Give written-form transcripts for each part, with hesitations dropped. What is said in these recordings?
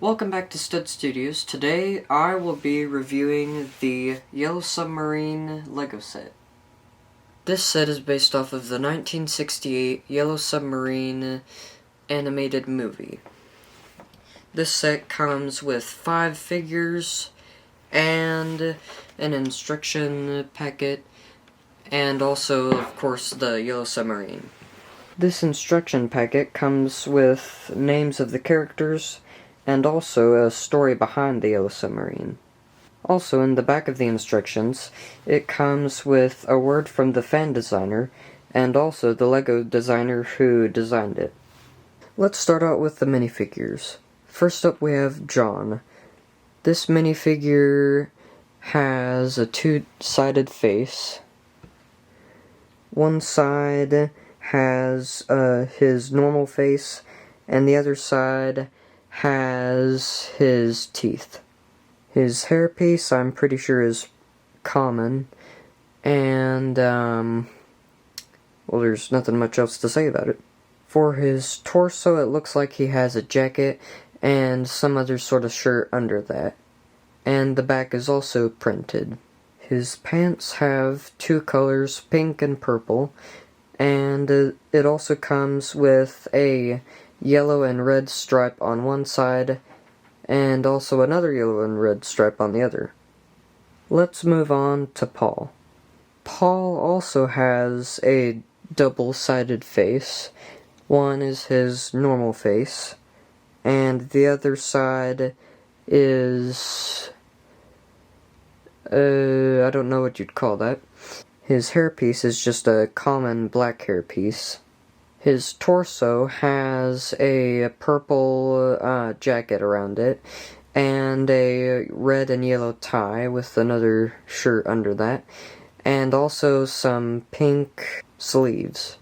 Welcome back to Stud Studios. Today I will be reviewing the Yellow Submarine Lego Set. This set is based off of the 1968 Yellow Submarine animated movie. This set comes with 5 figures and an instruction packet, and also, of course, the Yellow Submarine. This instruction packet comes with names of the characters and also a story behind the Yellow Submarine. Also, in the back of the instructions, it comes with a word from the fan designer and also the Lego designer who designed it. Let's start out with the minifigures. First up we have John. This minifigure has a two-sided face. One side has his normal face, and the other side has his teeth. His hairpiece, I'm pretty sure, is common, and, well, there's nothing much else to say about it. For his torso, it looks like he has a jacket and some other sort of shirt under that, and the back is also printed. His pants have 2 colors, pink and purple, and it also comes with a yellow and red stripe on one side, and also another yellow and red stripe on the other. Let's move on to Paul. Paul also has a double-sided face. One is his normal face, and the other side is, I don't know what you'd call that. His hairpiece is just a common black hairpiece. His torso has a purple jacket around it, and a red and yellow tie with another shirt under that, and also some pink sleeves.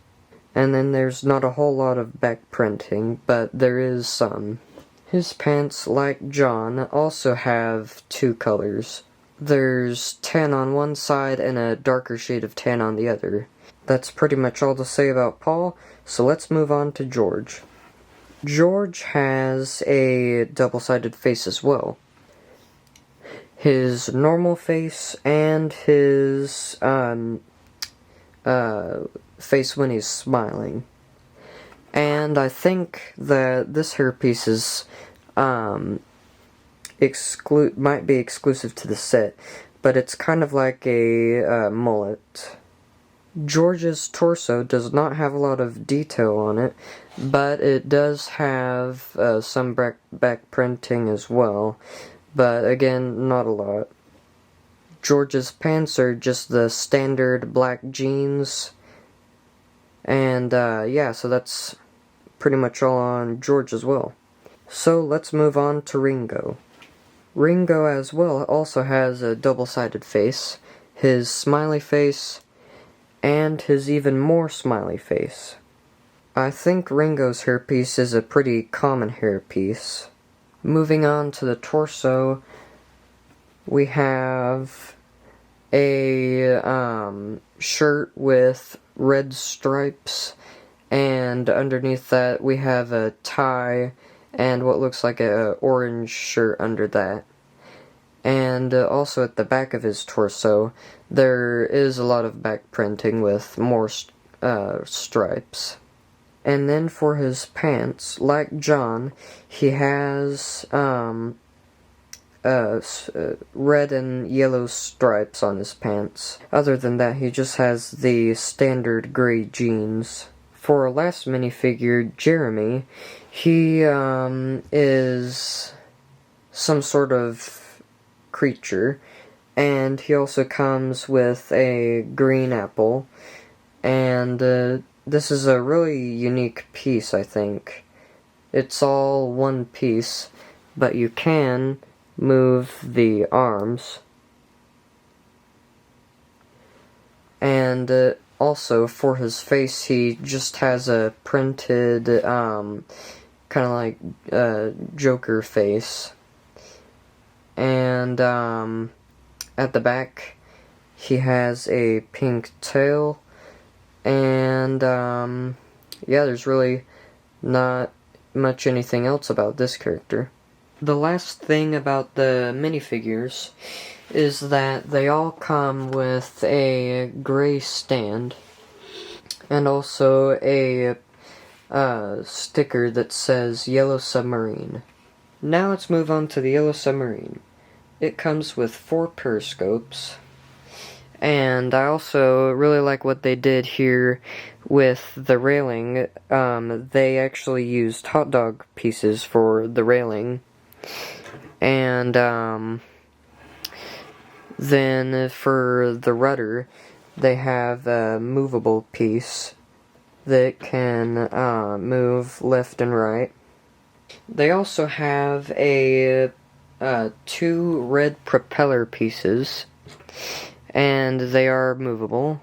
And then there's not a whole lot of back printing, but there is some. His pants, like John, also have 2 colors. There's tan on one side and a darker shade of tan on the other. That's pretty much all to say about Paul, so let's move on to George. George has a double-sided face as well. His normal face and his face when he's smiling. And I think that this hairpiece is might be exclusive to the set, but it's kind of like a mullet. George's torso does not have a lot of detail on it, but it does have some back printing as well, but again, not a lot. George's pants are just the standard black jeans, and yeah, so that's pretty much all on George as well. So let's move on to Ringo. Ringo as well also has a double-sided face, his smiley face, and his even more smiley face. I think Ringo's hairpiece is a pretty common hairpiece. Moving on to the torso, we have a shirt with red stripes, and underneath that we have a tie and what looks like a orange shirt under that. And also at the back of his torso, there is a lot of back printing with more stripes. And then for his pants, like John, he has red and yellow stripes on his pants. Other than that, he just has the standard gray jeans. For our last minifigure, Jeremy, he is some sort of creature, and he also comes with a green apple, and this is a really unique piece, I think. It's all one piece, but you can move the arms, and also for his face he just has a printed kind of like Joker face, and at the back he has a pink tail, and yeah, there's really not much anything else about this character. The last thing about the minifigures is that they all come with a gray stand and also a sticker that says Yellow Submarine. Now let's move on to the Yellow Submarine. It comes with 4 periscopes, and I also really like what they did here with the railing. They actually used hot dog pieces for the railing, and then for the rudder, they have a movable piece that can move left and right. They also have 2 red propeller pieces, and they are movable.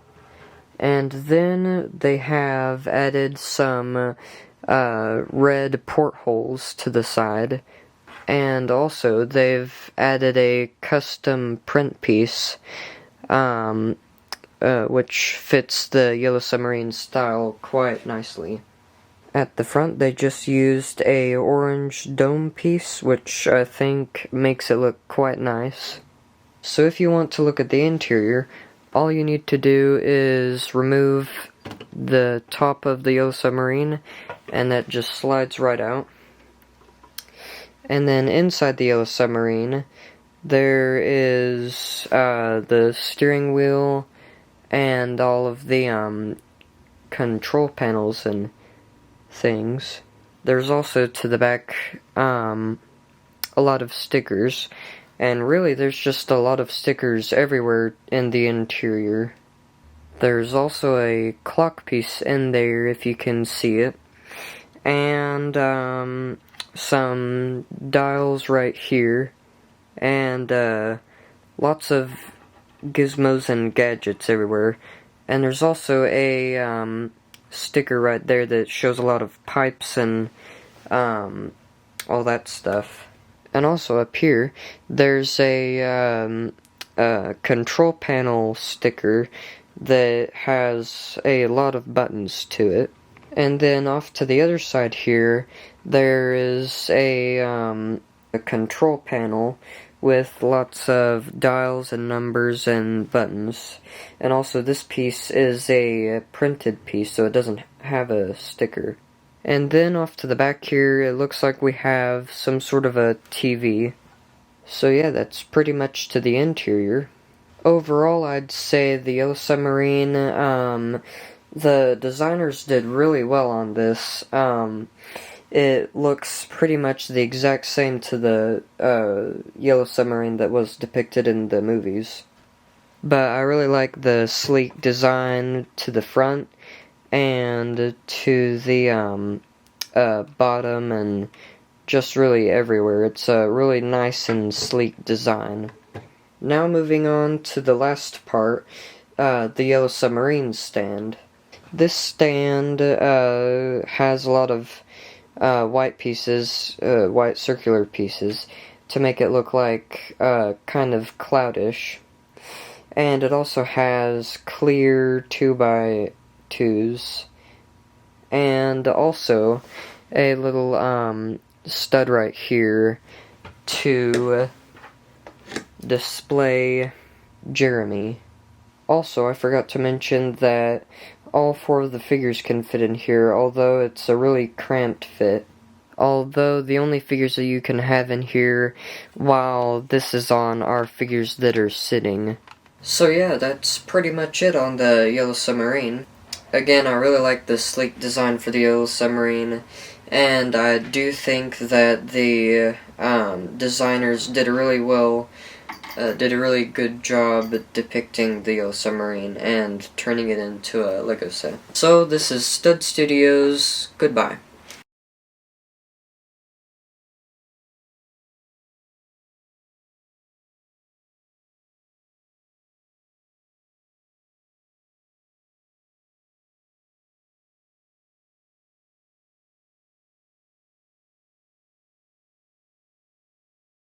And then they have added some red portholes to the side, and also they've added a custom print piece which fits the Yellow Submarine style quite nicely. At the front, they just used a orange dome piece, which I think makes it look quite nice. So if you want to look at the interior, all you need to do is remove the top of the Yellow Submarine, and that just slides right out. And then inside the Yellow Submarine, there is the steering wheel and all of the control panels and things. There's also to the back a lot of stickers, and really there's just a lot of stickers everywhere in the interior. There's also a clock piece in there if you can see it, and some dials right here, and lots of gizmos and gadgets everywhere. And there's also a sticker right there that shows a lot of pipes and all that stuff. And also up here, there's a control panel sticker that has a lot of buttons to it. And then off to the other side here, there is a control panel with lots of dials and numbers and buttons. And also this piece is a printed piece, so it doesn't have a sticker. And then off to the back here, it looks like we have some sort of a TV. So yeah, that's pretty much to the interior. Overall, I'd say the Yellow Submarine, the designers did really well on this. It looks pretty much the exact same to the Yellow Submarine that was depicted in the movies. But I really like the sleek design to the front and to the bottom and just really everywhere. It's a really nice and sleek design. Now moving on to the last part, the Yellow Submarine stand. This stand has a lot of white pieces, white circular pieces, to make it look like kind of cloudish. And it also has clear 2x2s, and also a little stud right here to display Jeremy. Also, I forgot to mention that all 4 of the figures can fit in here, although it's a really cramped fit. Although the only figures that you can have in here while this is on are figures that are sitting. So yeah, that's pretty much it on the Yellow Submarine. Again, I really like the sleek design for the Yellow Submarine, and I do think that the designers did a really good job depicting the Yellow Submarine and turning it into a Lego set. So this is Stud Studios. Goodbye.